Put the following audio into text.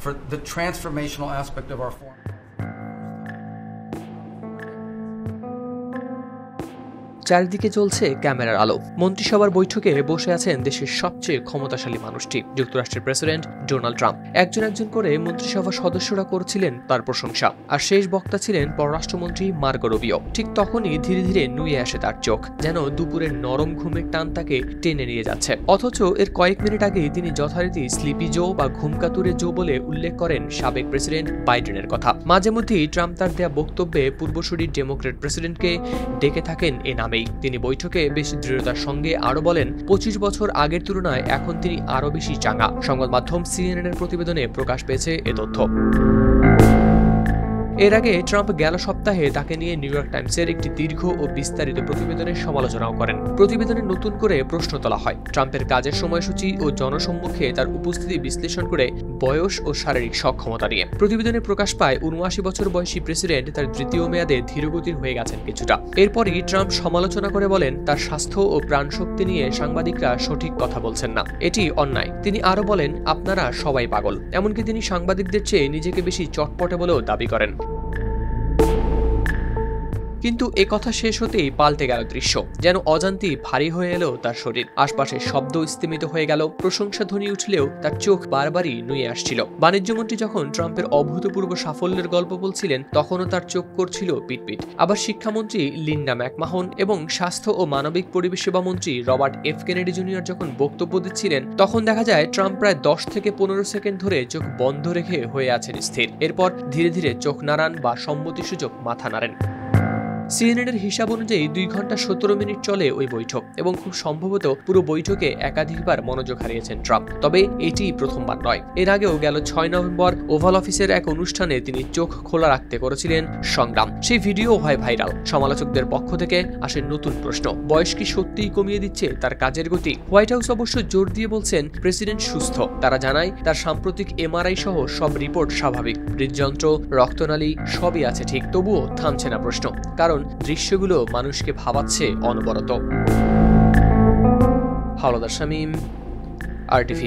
for the transformational aspect of our foreign. চারিদিকে চলছে ক্যামেরার আলো। মন্ত্রিসভার বৈঠকে বসে আছেন দেশের সবচেয়ে ক্ষমতাশালী মানুষটি, যুক্তরাষ্ট্রের প্রেসিডেন্ট ডোনাল্ড ট্রাম্প। একজন একজন করে মন্ত্রিসভার সদস্যরা করছিলেন তার প্রশংসা, আর শেষ বক্তা ছিলেন পররাষ্ট্রমন্ত্রী মার্কো রুবিও। ঠিক তখনই ধীরে ধীরে নুয়ে আসে তার চোখ, যেন দুপুরের নরম ঘুমের টান তাকে টেনে নিয়ে যাচ্ছে। অথচ এর কয়েক মিনিট আগেই তিনি যথারীতি স্লিপি জো বা ঘুমকাতুরে জো বলে উল্লেখ করেন সাবেক প্রেসিডেন্ট বাইডেনের কথা। মাঝে মধ্যেই ট্রাম্প তার দেয়া বক্তব্যে পূর্বসূরি ডেমোক্রেট প্রেসিডেন্টকে ডেকে থাকেন এ নামেই। তিনি বৈঠকে বেশ দৃঢ়তার সঙ্গে আরো বলেন, 25 বছর আগের তুলনায় এখন তিনি আরো বেশি চাঙ্গা। সংবাদ মাধ্যম CNN এর প্রতিবেদনে প্রকাশ পেয়েছে এ তথ্য। এর আগে ট্রাম্প গেল সপ্তাহে তাকে নিয়ে নিউ ইয়র্ক টাইমসের একটি দীর্ঘ ও বিস্তারিত প্রতিবেদনের সমালোচনাও করেন। প্রতিবেদনে নতুন করে প্রশ্ন তোলা হয় ট্রাম্পের কাজের সময়সূচি ও জনসম্মুখে তার উপস্থিতি বিশ্লেষণ করে বয়স ও শারীরিক সক্ষমতা নিয়ে। প্রতিবেদনে প্রকাশ পায় 79 বছর বয়সী প্রেসিডেন্ট তার তৃতীয় মেয়াদে ধীরগতির হয়ে গেছেন কিছুটা। এরপরই ট্রাম্প সমালোচনা করে বলেন, তার স্বাস্থ্য ও প্রাণশক্তি নিয়ে সাংবাদিকরা সঠিক কথা বলছেন না, এটি অন্যায়। তিনি আরো বলেন, আপনারা সবাই পাগল। এমনকি তিনি সাংবাদিকদের চেয়ে নিজেকে বেশি চটপটে বলেও দাবি করেন। কিন্তু এ কথা শেষ হতেই পাল্টে গেল দৃশ্য, যেন অজান্তেই ভারী হয়ে এলো তার শরীর। আশপাশের শব্দ স্থিমিত হয়ে গেল, প্রশংসা ধ্বনি উঠলেও তার চোখ বারবারই নুয়ে আসছিল। বাণিজ্যমন্ত্রী যখন ট্রাম্পের অভূতপূর্ব সাফল্যের গল্প বলছিলেন, তখনও তার চোখ করছিল পিটপিট। আবার শিক্ষামন্ত্রী লিন্ডা ম্যাকমাহন এবং স্বাস্থ্য ও মানবিক পরিবেশ সেবা মন্ত্রী রবার্ট এফ কেনেডি জুনিয়র যখন বক্তব্য দিচ্ছিলেন, তখন দেখা যায় ট্রাম্প প্রায় 10 থেকে 15 সেকেন্ড ধরে চোখ বন্ধ রেখে হয়ে আছেন স্থির। এরপর ধীরে ধীরে চোখ নাড়ান বা সম্মতিসূচক মাথা নাড়েন। CNN এর হিসাব অনুযায়ী 2 ঘন্টা 17 মিনিট চলে ওই বৈঠক, এবং খুব সম্ভবত পুরো বৈঠকে একাধিকবার মনোযোগ হারিয়েছেন ট্রাম্প। তবে এটি প্রথমবার নয়। এর আগেও গেল 6 নভেম্বর ওভাল অফিসের এক অনুষ্ঠানে তিনি চোখ খোলা রাখতে করেছিলেন সংগ্রাম। সেই ভিডিও হয় ভাইরাল। সমালোচকদের পক্ষ থেকে আসে নতুন প্রশ্ন, বয়স কি সত্যিই কমিয়ে দিচ্ছে তার কাজের গতি? হোয়াইট হাউস অবশ্য জোর দিয়ে বলছেন প্রেসিডেন্ট সুস্থ। তারা জানায় তার সাম্প্রতিক MRI সহ সব রিপোর্ট স্বাভাবিক, হৃদযন্ত্র, রক্তনালী সবই আছে ঠিক। তবুও থামছে না প্রশ্ন, কারণ দৃশ্যগুলো মানুষকে ভাবাচ্ছে অনবরত। হাওলাদার শামীম, RTV।